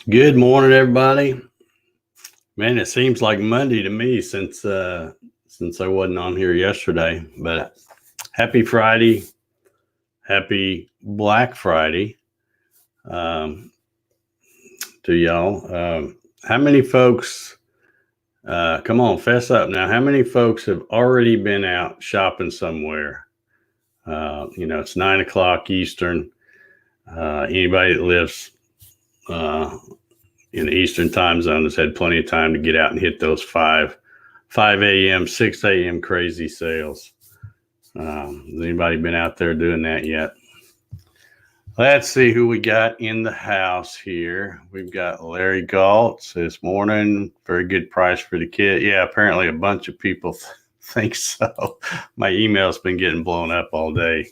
Good morning, everybody. Man, it seems like Monday to me since I wasn't on here yesterday. But happy Friday, happy Black Friday to y'all. How many folks? Come on, fess up now. How many folks have already been out shopping somewhere? It's 9 o'clock Eastern. Anybody that lives in the Eastern time zone has had plenty of time to get out and hit those 5 a.m., 6 a.m. crazy sales. Has anybody been out there doing that yet? Let's see who we got in the house here. We've got Larry Galtz this morning. Very good price for the kid. Yeah, apparently a bunch of people think so. My email's been getting blown up all day,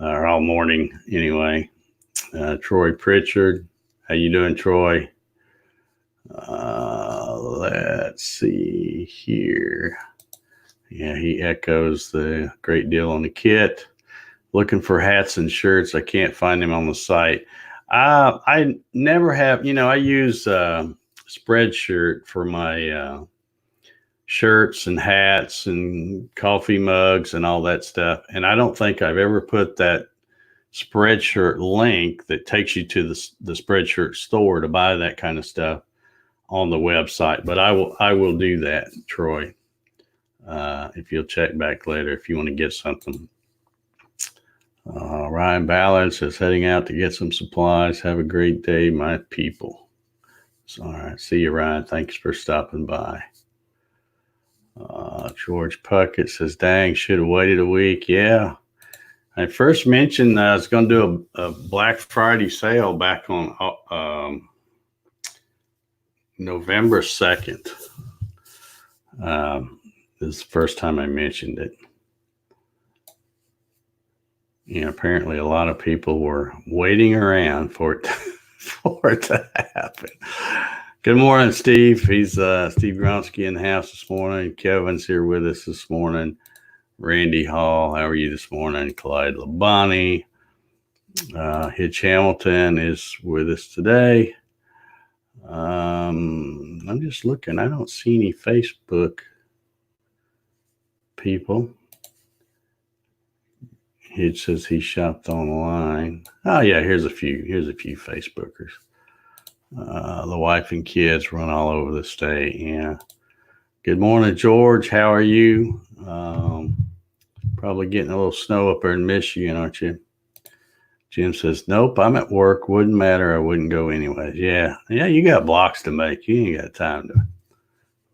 or all morning anyway. Troy Pritchard. How you doing, Troy? Let's see here. Yeah, he echoes the great deal on the kit. Looking for hats and shirts. I can't find them on the site. I never have, I use Spreadshirt for my shirts and hats and coffee mugs and all that stuff. And I don't think I've ever put that Spreadshirt link that takes you to the Spreadshirt store to buy that kind of stuff on the website. But I will do that, Troy. If you'll check back later if you want to get something. Ryan Ballard says, heading out to get some supplies. Have a great day, my people. So, all right. See you, Ryan. Thanks for stopping by. George Puckett says, dang, should have waited a week. Yeah. I first mentioned I was going to do a Black Friday sale back on November 2nd. This is the first time I mentioned it. Apparently a lot of people were waiting around for it to happen. Good morning, Steve. He's Steve Gronsky in the house this morning. Kevin's here with us this morning. Randy Hall, how are you this morning? Clyde Labonte. Hitch Hamilton is with us today. I'm just looking. I don't see any Facebook people. Hitch says he shopped online. Oh yeah, here's a few Facebookers. The wife and kids run all over the state. Yeah. Good morning, George. How are you? Probably getting a little snow up there in Michigan, aren't you? Jim says, nope, I'm at work. Wouldn't matter. I wouldn't go anyways. Yeah, you got blocks to make. You ain't got time to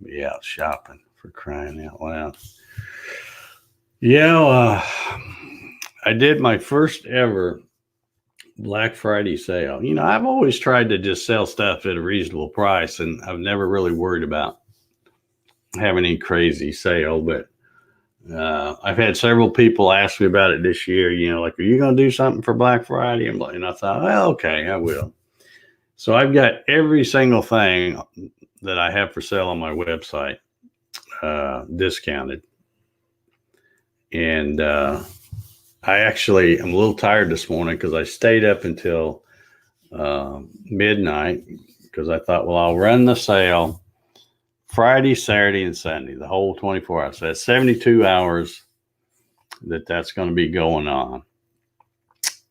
be out shopping, for crying out loud. Yeah, I did my first ever Black Friday sale. I've always tried to just sell stuff at a reasonable price, and I've never really worried about having any crazy sale, but I've had several people ask me about it this year, like, are you going to do something for Black Friday? And I thought, well, okay, I will. So I've got every single thing that I have for sale on my website discounted. And I actually am a little tired this morning because I stayed up until midnight because I thought, well, I'll run the sale Friday, Saturday, and Sunday, the whole 24 hours. So that's 72 hours that's going to be going on.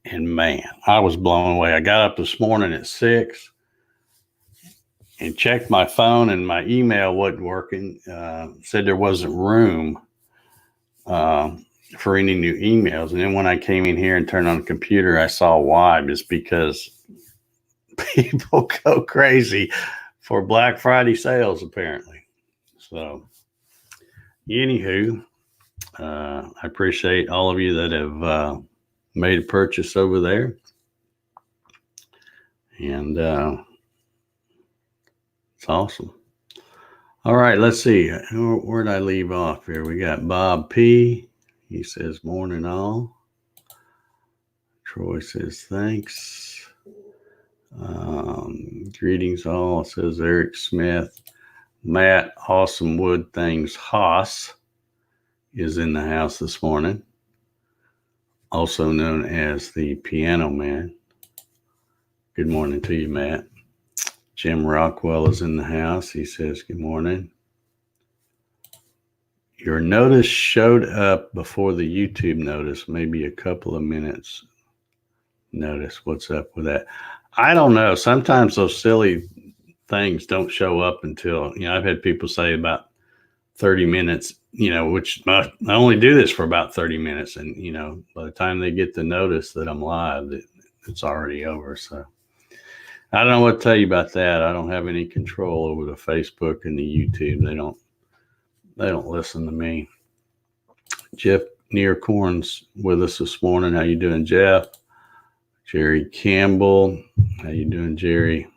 And man, I was blown away. I got up this morning at 6 and checked my phone, and my email wasn't working. Said there wasn't room for any new emails. And then when I came in here and turned on the computer, I saw why. It's because people go crazy for Black Friday sales, apparently. So, anywho, I appreciate all of you that have made a purchase over there. And it's awesome. All right, let's see. Where did I leave off here? We got Bob P. He says, morning all. Troy says, thanks. Greetings all. It says Eric Smith. Matt Awesome Wood Things Haas is in the house this morning, also known as the Piano Man. Good morning to you, Matt. Jim Rockwell is in the house. He says, good morning. Your notice showed up before the YouTube notice, maybe a couple of minutes notice. What's up with that? I don't know. Sometimes those silly things don't show up until, I've had people say about 30 minutes, which I only do this for about 30 minutes. And, by the time they get the notice that I'm live, it's already over. So I don't know what to tell you about that. I don't have any control over the Facebook and the YouTube. They don't listen to me. Jeff Nearcorn's with us this morning. How you doing, Jeff? Jerry Campbell. How you doing, Jerry?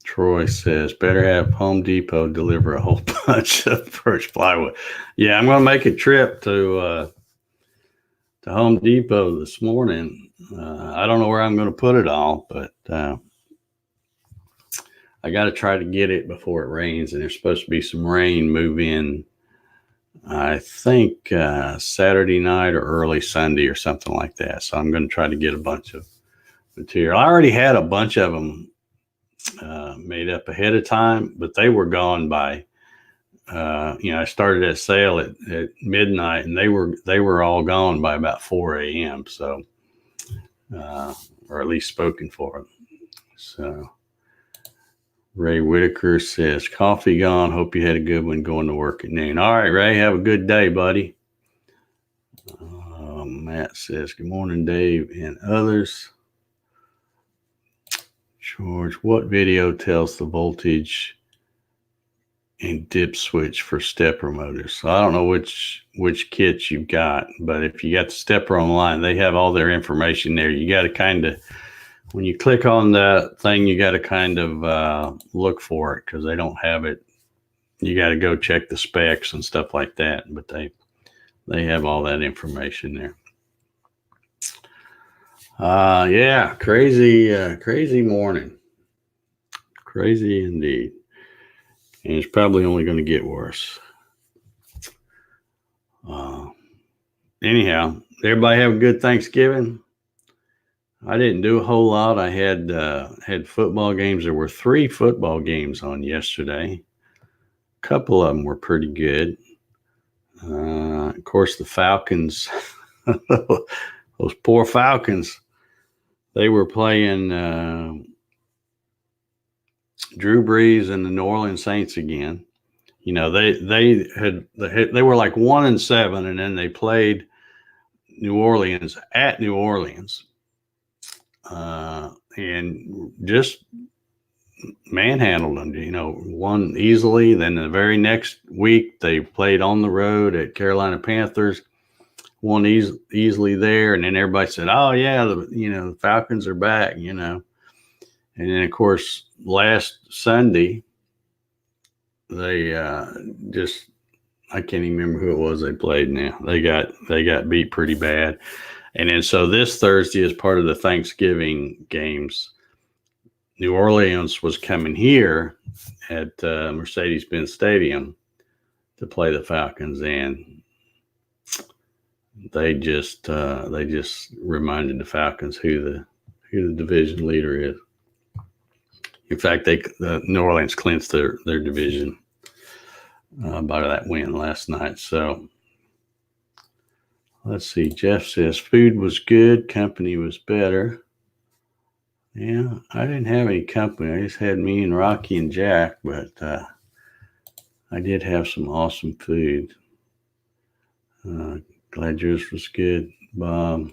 Troy says, better have Home Depot deliver a whole bunch of birch plywood. Yeah, I'm going to make a trip to Home Depot this morning. I don't know where I'm going to put it all, but I got to try to get it before it rains. And there's supposed to be some rain move in, I think, Saturday night or early Sunday or something like that. So I'm going to try to get a bunch of material. I already had a bunch of them made up ahead of time, but they were gone by, I started that sale at midnight, and they were all gone by about 4 a.m. So, or at least spoken for. So Ray Whitaker says, coffee gone. Hope you had a good one going to work at noon. All right, Ray, have a good day, buddy. Matt says, good morning, Dave and others. George, what video tells the voltage and dip switch for stepper motors? So I don't know which kits you've got, but if you got the stepper online, they have all their information there. You got to kind of, when you click on that thing, you got to kind of look for it, because they don't have it. You got to go check the specs and stuff like that, but they have all that information there. Yeah, crazy morning. Crazy indeed. And it's probably only going to get worse. Anyhow, everybody have a good Thanksgiving. I didn't do a whole lot. I had football games. There were 3 football games on yesterday. A couple of them were pretty good. Of course, the Falcons, those poor Falcons, they were playing Drew Brees and the New Orleans Saints again. They were like 1-7, and then they played New Orleans at New Orleans, and just manhandled them. Won easily. Then the very next week they played on the road at Carolina Panthers. Won easily there, and then everybody said, "Oh yeah, the Falcons are back," And then of course last Sunday they I can't even remember who it was they played. Now they got beat pretty bad, and then so this Thursday, as part of the Thanksgiving games, New Orleans was coming here at Mercedes-Benz Stadium to play the Falcons, and they just reminded the Falcons who the division leader is. In fact, New Orleans clinched their division by that win last night. So let's see. Jeff says food was good, company was better. Yeah, I didn't have any company. I just had me and Rocky and Jack, but I did have some awesome food. Glad yours was good, Bob.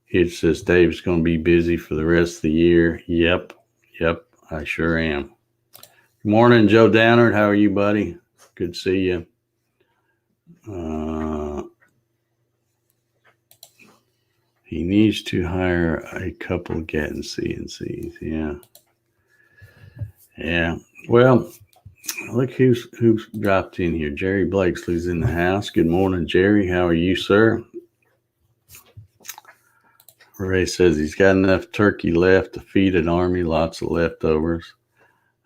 It says Dave's going to be busy for the rest of the year. Yep, I sure am. Good morning, Joe Downard. How are you, buddy? Good to see you. He needs to hire a couple of Gatton CNCs. Yeah. Well, look who's dropped in here. Jerry Blakesley's in the house. Good morning, Jerry. How are you, sir? Ray says he's got enough turkey left to feed an army. Lots of leftovers.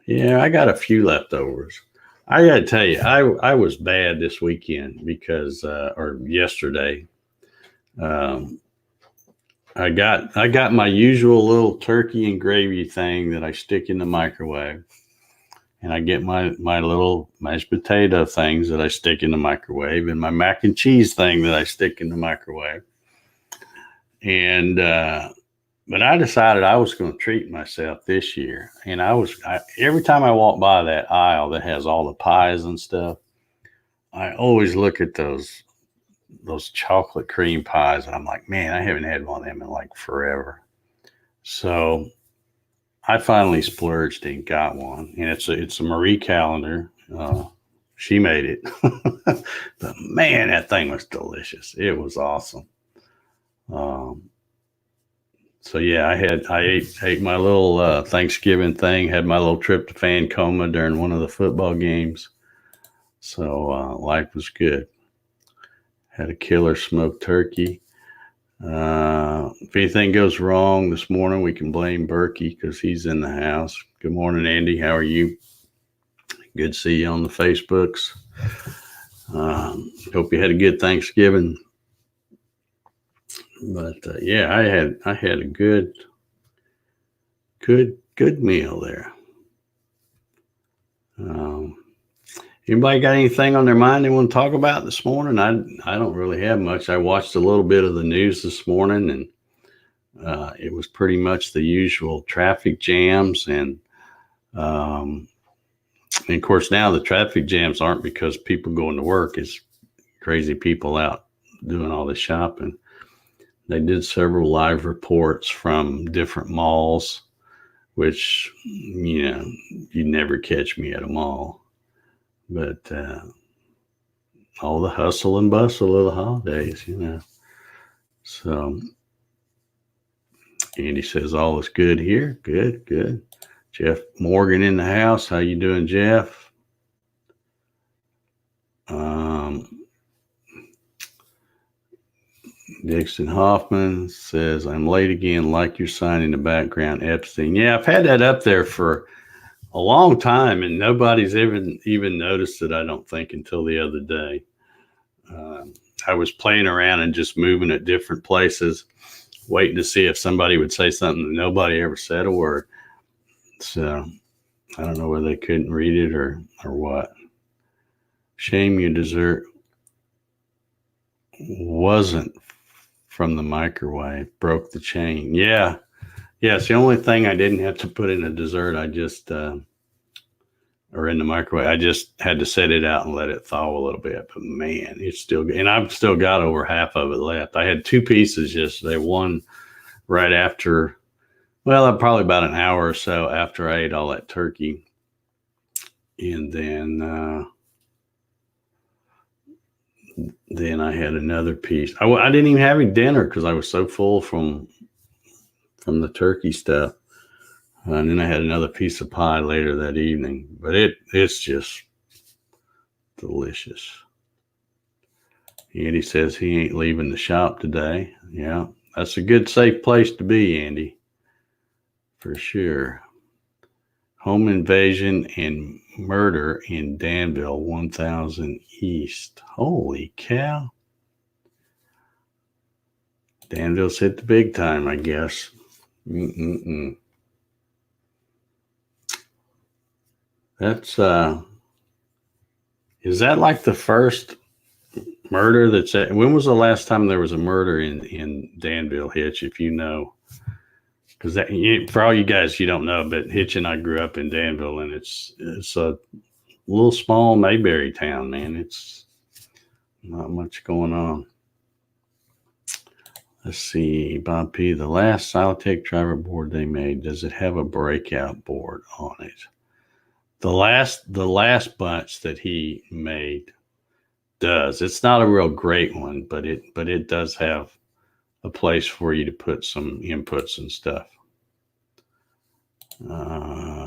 Yeah, I got a few leftovers. I got to tell you, I was bad this weekend because, or yesterday. I got my usual little turkey and gravy thing that I stick in the microwave. And I get my little mashed potato things that I stick in the microwave, and my mac and cheese thing that I stick in the microwave. And but I decided I was going to treat myself this year. And every time I walk by that aisle that has all the pies and stuff, I always look at those chocolate cream pies, and I'm like, man, I haven't had one of them in like forever. So I finally splurged and got one, and it's a Marie Calendar. She made it, but man, that thing was delicious. It was awesome. Um, so yeah, I ate my little Thanksgiving thing. Had my little tryptophan coma during one of the football games. So life was good. Had a killer smoked turkey. If anything goes wrong this morning, we can blame Berkey because he's in the house. Good morning, Andy. How are you? Good to see you on the Facebooks. Hope you had a good Thanksgiving. But yeah, I had a good meal there. Anybody got anything on their mind they want to talk about this morning? I don't really have much. I watched a little bit of the news this morning, and it was pretty much the usual traffic jams. And of course, now the traffic jams aren't because people going to work. It's crazy people out doing all the shopping. They did several live reports from different malls, which, you'd never catch me at a mall. But all the hustle and bustle of the holidays, So Andy says all is good here. Good. Jeff Morgan in the house. How you doing, Jeff? Dixon Hoffman says, I'm late again, like your sign in the background, Epstein. Yeah, I've had that up there for a long time, and nobody's even noticed it, I don't think, until the other day. I was playing around and just moving at different places, waiting to see if somebody would say something, and nobody ever said a word. So I don't know whether they couldn't read it or what. Shame your dessert wasn't from the microwave. Broke the chain. Yeah. It's the only thing I didn't have to put in a dessert. I just or in the microwave. I just had to set it out and let it thaw a little bit. But man, it's still good. And I've still got over half of it left. I had 2 pieces yesterday. One right after, probably about an hour or so after I ate all that turkey. And then I had another piece. I didn't even have any dinner because I was so full from the turkey stuff. And then I had another piece of pie later that evening. But it's just delicious. Andy says he ain't leaving the shop today. Yeah, that's a good, safe place to be, Andy. For sure. Home invasion and murder in Danville, 1000 East. Holy cow. Danville's hit the big time, I guess. That's is that like the first murder when was the last time there was a murder in Danville, Hitch, if you know? Because for all you guys, you don't know, but Hitch and I grew up in Danville, and it's a little small Mayberry town, man. It's not much going on. Let's see, Bob P. The last Silotech driver board they made, does it have a breakout board on it? The last bunch that he made does. It's not a real great one, but it does have a place for you to put some inputs and stuff.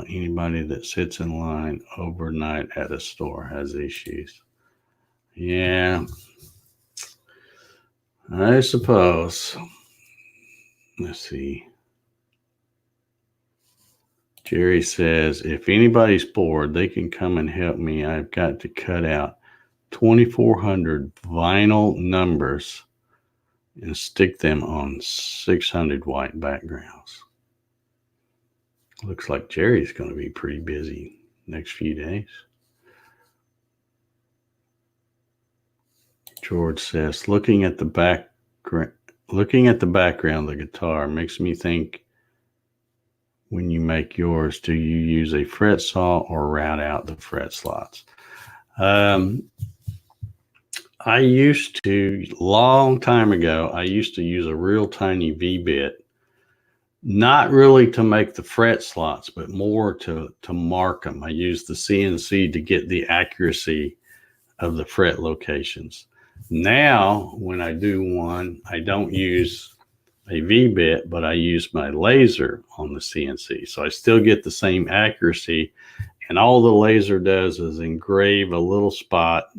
Anybody that sits in line overnight at a store has issues. Yeah, I suppose. Let's see. Jerry says, if anybody's bored, they can come and help me. I've got to cut out 2,400 vinyl numbers and stick them on 600 white backgrounds. Looks like Jerry's going to be pretty busy next few days. George says, looking at the background of the guitar makes me think, when you make yours, do you use a fret saw or route out the fret slots? I used to, long time ago, I used to use a real tiny V-bit, not really to make the fret slots, but more to mark them. I used the CNC to get the accuracy of the fret locations. Now, when I do one, I don't use a V-bit, but I use my laser on the CNC. So I still get the same accuracy, and all the laser does is engrave a little spot,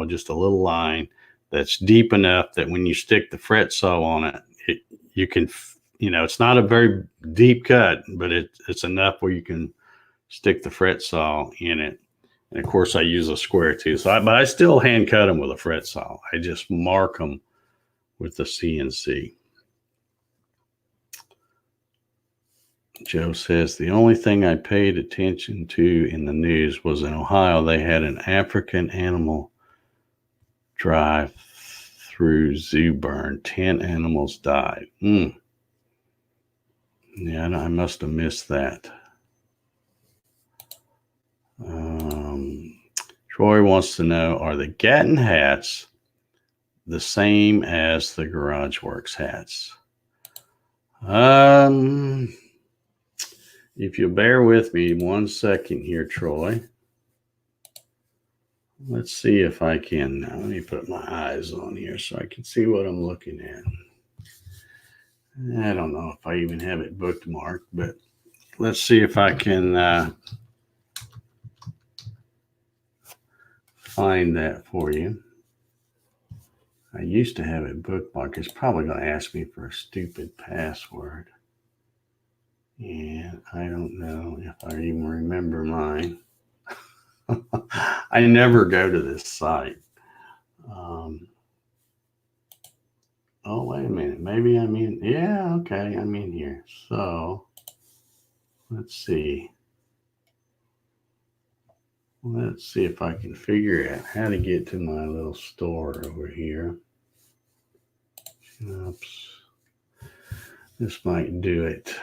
just a little line that's deep enough that when you stick the fret saw on it, you can, it's not a very deep cut, but it's enough where you can stick the fret saw in it. And of course I use a square too. But I still hand cut them with a fret saw. I just mark them with the CNC. Joe says, the only thing I paid attention to in the news was in Ohio, they had an African animal drive through zoo burn. 10 animals died. Yeah, I must have missed that. Troy wants to know, are the Gatton hats the same as the GarageWorks hats? If you bear with me 1 second here, Troy. Let's see if I can, let me put my eyes on here so I can see what I'm looking at. I don't know if I even have it bookmarked, but let's see if I can find that for you. I used to have it bookmarked. It's probably going to ask me for a stupid password. And I don't know if I even remember mine. I never go to this site. Oh, wait a minute. Maybe I'm in. Yeah, okay. I'm in here. So let's see. Let's see if I can figure out how to get to my little store over here. Oops. This might do it.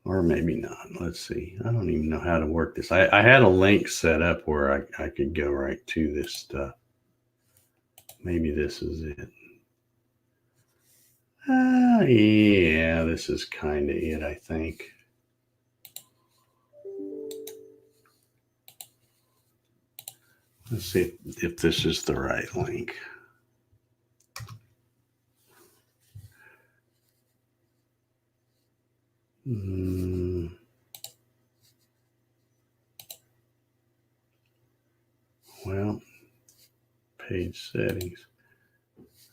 Or maybe not. Let's see. I don't even know how to work this. I had a link set up where I could go right to this stuff. Maybe this is it. Yeah, this is kind of it, I think. Let's see if this is the right link. Well, page settings.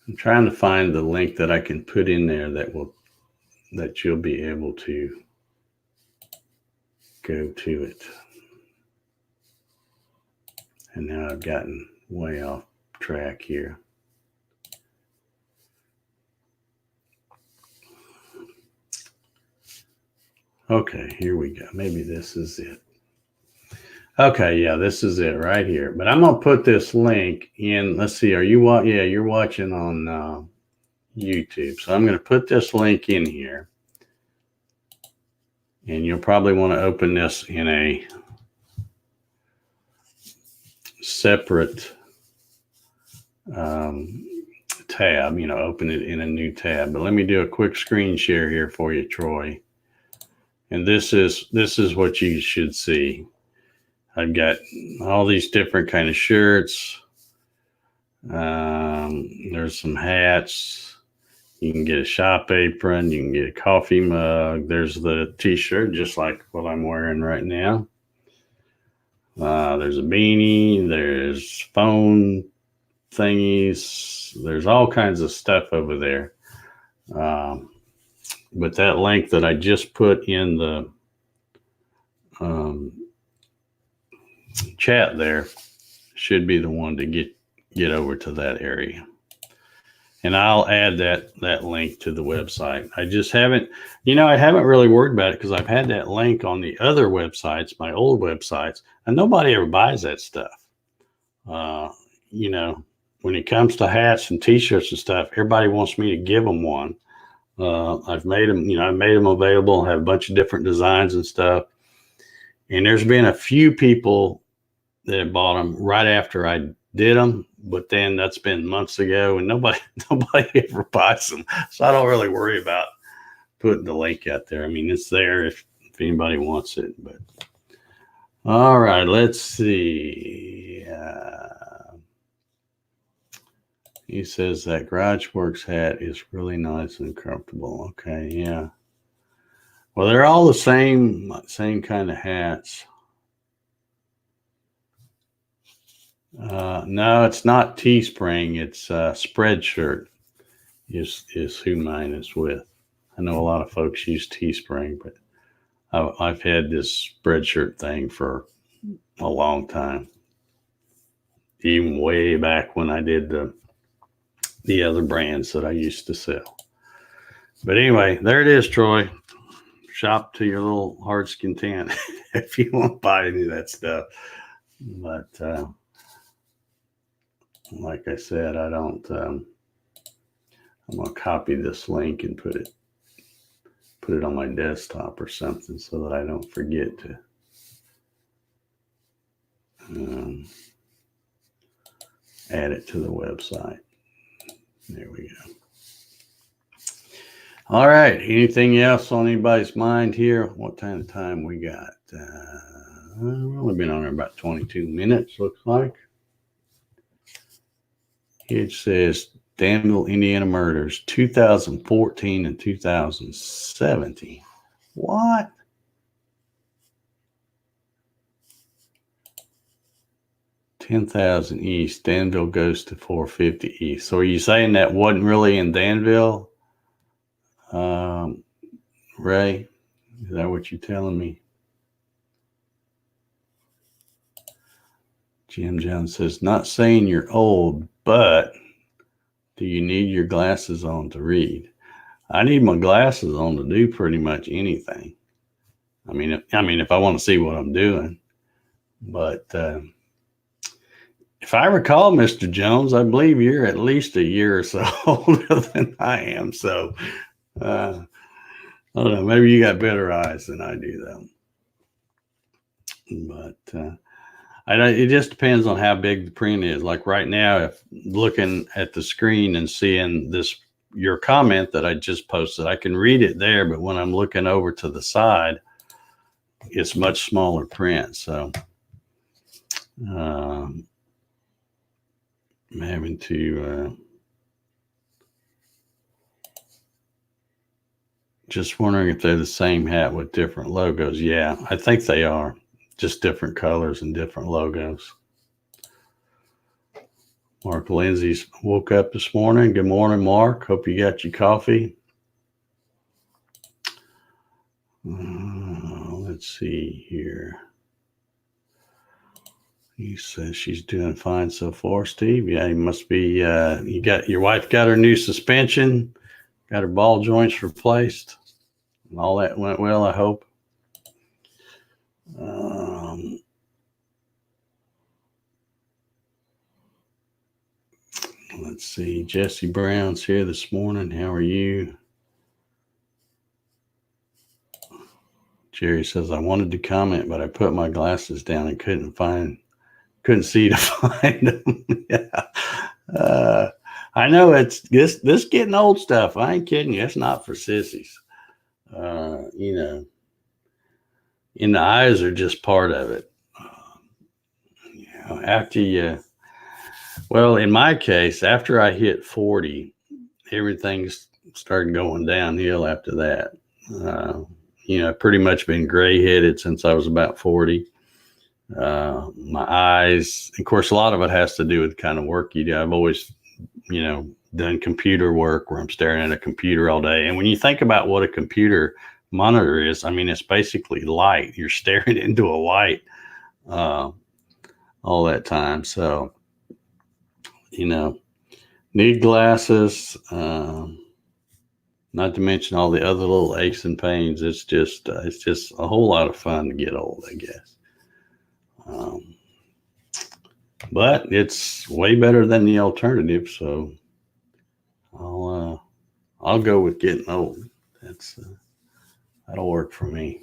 I'm trying to find the link that I can put in there that you'll be able to go to it. And now I've gotten way off track here. Okay, here we go. Maybe this is it. Okay, yeah, this is it right here. But I'm going to put this link in. Let's see. Are you yeah, you're watching on YouTube. So I'm going to put this link in here. And you'll probably want to open this in a separate tab, open it in a new tab. But let me do a quick screen share here for you, Troy. And this is what you should see. I've got all these different kind of shirts. There's some hats. You can get a shop apron. You can get a coffee mug. There's the t-shirt, just like what I'm wearing right now. There's a beanie. There's phone thingies. There's all kinds of stuff over there. But that link that I just put in the chat there should be the one to get over to that area. And I'll add that link to the website. I just haven't, I haven't really worried about it because I've had that link on the other websites, my old websites, and nobody ever buys that stuff. You know, when it comes to hats and T-shirts and stuff, everybody wants me to give them one. I've made them, I made them available, have a bunch of different designs and stuff. And there's been a few people that bought them right after I did them, but then that's been months ago, and nobody ever buys them. So I don't really worry about putting the link out there. I mean, it's there if anybody wants it. But all right, let's see. He says that GarageWorks hat is really nice and comfortable. Okay, yeah. Well, they're all the same kind of hats. No, it's not Teespring. It's Spreadshirt is who mine is with. I know a lot of folks use Teespring, but I've had this Spreadshirt thing for a long time, even way back when I did the other brands that I used to sell. But anyway, there it is, Troy. Shop to your little heart's content if you want to buy any of that stuff. But like I said, I don't. I'm gonna copy this link and put it on my desktop or something so that I don't forget to. Add it to the website. There we go. All right. Anything else on anybody's mind here? What kind of time we got? We've only been on there about 22 minutes, looks like. It says Danville, Indiana murders, 2014 and 2017. What? $10,000 East. Danville goes to 450 East. So are you saying that wasn't really in Danville? Ray, is that what you're telling me? Jim Jones says, not saying you're old, but do you need your glasses on to read? I need my glasses on to do pretty much anything. I mean, if I want to see what I'm doing. But if I recall, Mr. Jones, I believe you're at least a year or so older than I am. So, I don't know. Maybe you got better eyes than I do, though. But it just depends on how big the print is. Like right now, if looking at the screen and seeing your comment that I just posted, I can read it there. But when I'm looking over to the side, it's much smaller print. So I'm having to just wondering if they're the same hat with different logos. Yeah, I think they are. Just different colors and different logos. Mark Lindsay's woke up this morning. Good morning, Mark. Hope you got your coffee. Let's see here. He says she's doing fine so far, Steve. Yeah, he must be. Your wife got her new suspension, got her ball joints replaced, and all that went well, I hope. Let's see. Jesse Brown's here this morning. How are you? Jerry says, I wanted to comment, but I put my glasses down and couldn't see to find them. Yeah. I know it's this getting old stuff. I ain't kidding you. It's not for sissies. And the eyes are just part of it. Well, in my case, after I hit 40, everything's started going downhill after that. Pretty much been gray-headed since I was about 40. My eyes, of course, a lot of it has to do with the kind of work you do. I've always, done computer work where I'm staring at a computer all day. And when you think about what a computer monitor is, I mean, it's basically light. You're staring into a light all that time. So, Need glasses. Not to mention all the other little aches and pains. It's just a whole lot of fun to get old, I guess. Um, but it's way better than the alternative. So I'll go with getting old. That'll work for me.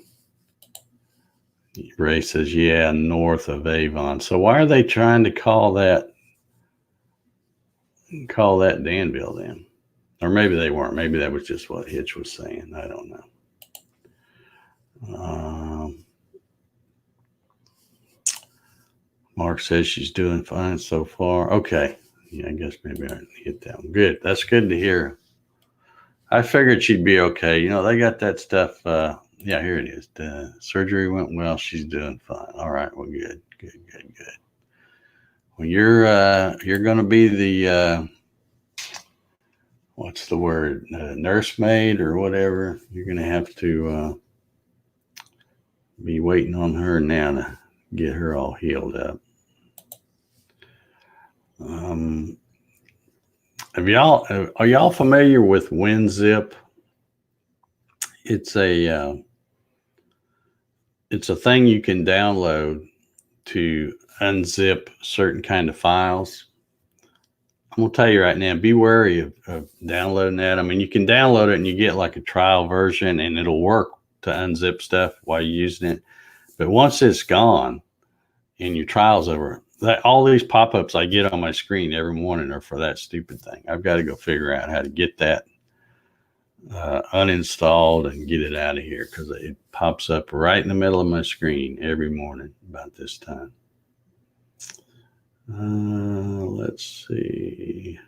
Ray says, yeah, north of Avon. So why are they trying to call that Danville then? Or maybe they weren't. Maybe that was just what Hitch was saying. I don't know. Mark says she's doing fine so far. Okay. Yeah, I guess maybe I hit that one. Good. That's good to hear. I figured she'd be okay. You know, they got that stuff. Yeah, here it is. The surgery went well. She's doing fine. All right. Well, good. Well, you're going to be the what's the word? Nursemaid or whatever. You're going to have to be waiting on her now to get her all healed up. Are y'all familiar with WinZip? It's a thing you can download to unzip certain kind of files. I'm gonna tell you right now, be wary of downloading that. I mean, you can download it and you get like a trial version and it'll work to unzip stuff while you're using it. But once it's gone and your trial's over, all these pop-ups I get on my screen every morning are for that stupid thing. I've got to go figure out how to get that uninstalled and get it out of here, because it pops up right in the middle of my screen every morning about this time. Let's see.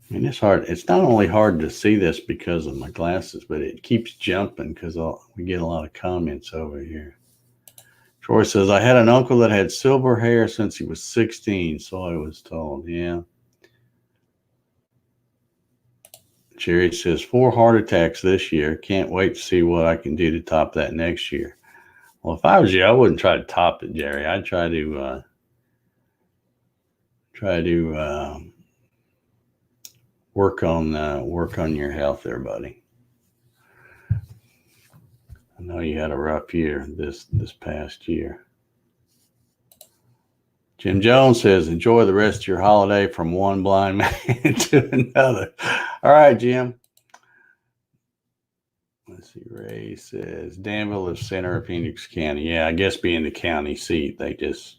I mean, it's hard. It's not only hard to see this because of my glasses, but it keeps jumping because we get a lot of comments over here. Troy says, I had an uncle that had silver hair since he was 16, so I was told. Yeah. Jerry says, 4 heart attacks this year. Can't wait to see what I can do to top that next year. Well, if I was you, I wouldn't try to top it, Jerry. I'd try to work on your health there, buddy. I know you had a rough year this past year. Jim Jones says, enjoy the rest of your holiday from one blind man to another. All right, Jim. Let's see. Ray says, Danville is center of Phoenix County. Yeah, I guess being the county seat, they just,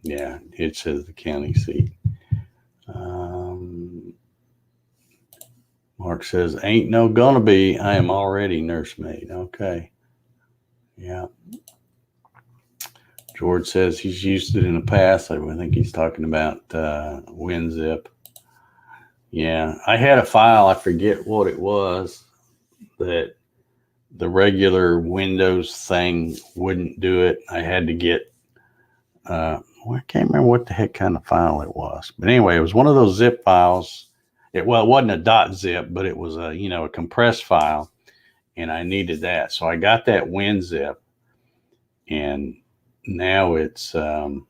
it says the county seat. Mark says, ain't no gonna be. I am already nursemaid. Okay. Yeah. George says he's used it in the past. I think he's talking about WinZip. Yeah. I had a file, I forget what it was, that the regular Windows thing wouldn't do it. I had to get, I can't remember what the heck kind of file it was. But anyway, it was one of those zip files. It wasn't a .zip, but it was a compressed file, and I needed that. So I got that WinZip, and now it's the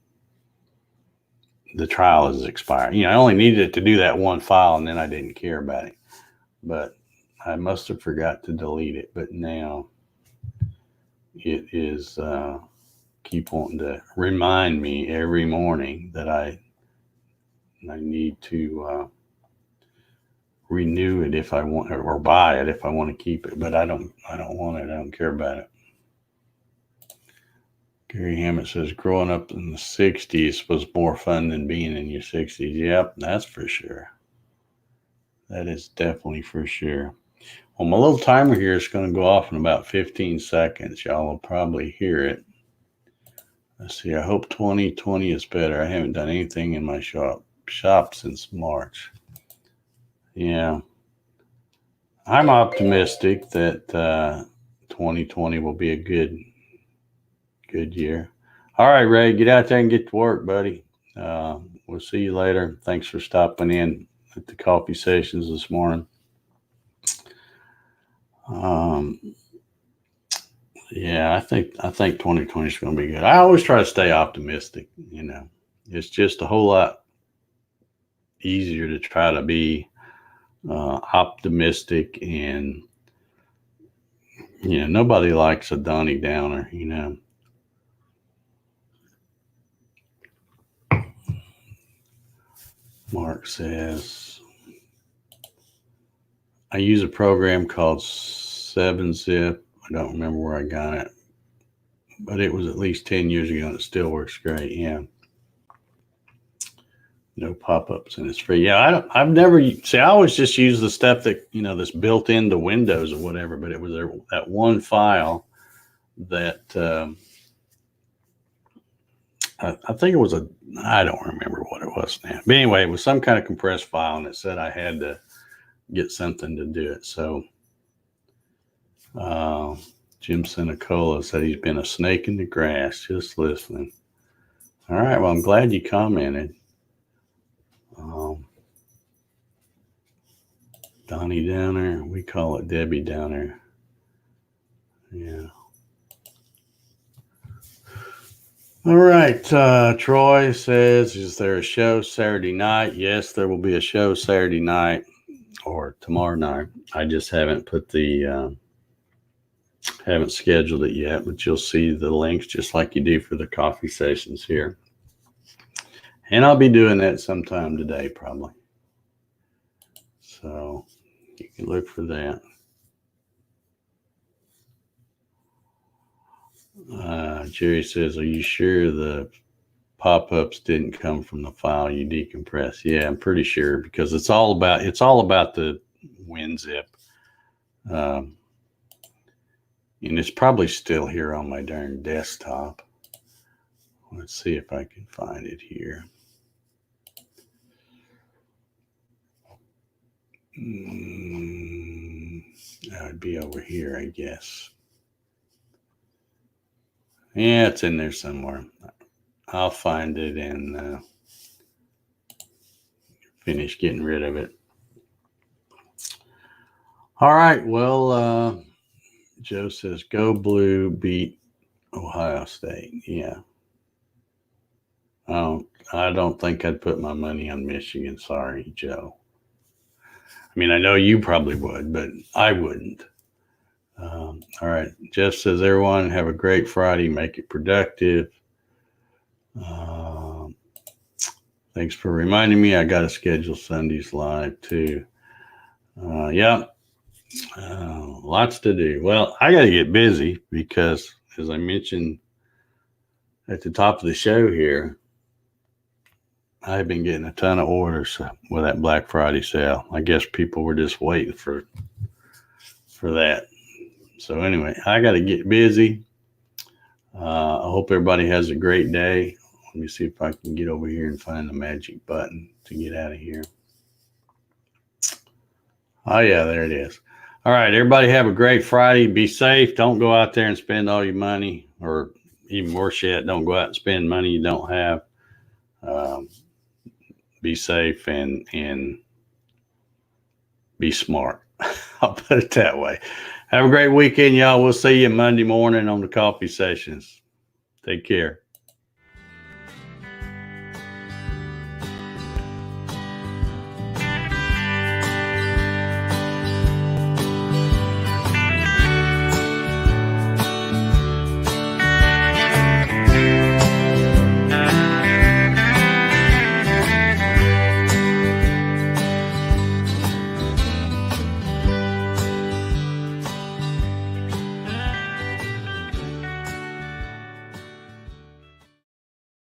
trial is expired. I only needed it to do that one file, and then I didn't care about it. But I must have forgot to delete it. But now it is keep wanting to remind me every morning that I need to renew it if I want, or buy it if I want to keep it. But I don't want it. I don't care about it. Gary Hammett says, growing up in the 60s was more fun than being in your 60s. Yep, that's for sure. That is definitely for sure. Well, my little timer here is going to go off in about 15 seconds. Y'all will probably hear it. Let's see. I hope 2020 is better. I haven't done anything in my shop since March. Yeah. I'm optimistic that 2020 will be a good year. All right, Ray, get out there and get to work, buddy. We'll see you later. Thanks for stopping in at the coffee sessions this morning. Yeah, I think 2020 is going to be good. I always try to stay optimistic. It's just a whole lot easier to try to be optimistic, and nobody likes a Donnie Downer. Mark says, I use a program called 7-Zip. I don't remember where I got it, but it was at least 10 years ago and it still works great. Yeah. No pop-ups and it's free. Yeah, I've never, I always just use the stuff that, that's built into Windows or whatever, but it was that one file that, I think it was I don't remember what it was now. But anyway, it was some kind of compressed file, and it said I had to get something to do it. So Jim Senecola said he's been a snake in the grass, just listening. All right, well, I'm glad you commented. Donnie Downer, we call it Debbie Downer. Yeah. All right. Troy says, is there a show Saturday night? Yes, there will be a show Saturday night or tomorrow night. I just haven't haven't scheduled it yet, but you'll see the links just like you do for the coffee sessions here. And I'll be doing that sometime today, probably. So you can look for that. Jerry says, are you sure the pop-ups didn't come from the file you decompress? Yeah, I'm pretty sure, because it's all about the WinZip. And it's probably still here on my darn desktop. Let's see if I can find it here. That would be over here, I guess. Yeah, it's in there somewhere. I'll find it and finish getting rid of it. All right. Well, Joe says, go Blue, beat Ohio State. Yeah. I don't think I'd put my money on Michigan. Sorry, Joe. I mean, I know you probably would, but I wouldn't. All right. Jeff says, everyone have a great Friday. Make it productive. Thanks for reminding me. I got to schedule Sundays live too. Yeah. Lots to do. Well, I got to get busy because, as I mentioned at the top of the show here, I've been getting a ton of orders with that Black Friday sale. I guess people were just waiting for that. So anyway, I got to get busy. I hope everybody has a great day. Let me see if I can get over here and find the magic button to get out of here. Oh, yeah, there it is. All right, everybody have a great Friday. Be safe. Don't go out there and spend all your money, or even worse yet, don't go out and spend money you don't have. Be safe and be smart. I'll put it that way. Have a great weekend, y'all. We'll see you Monday morning on the coffee sessions. Take care.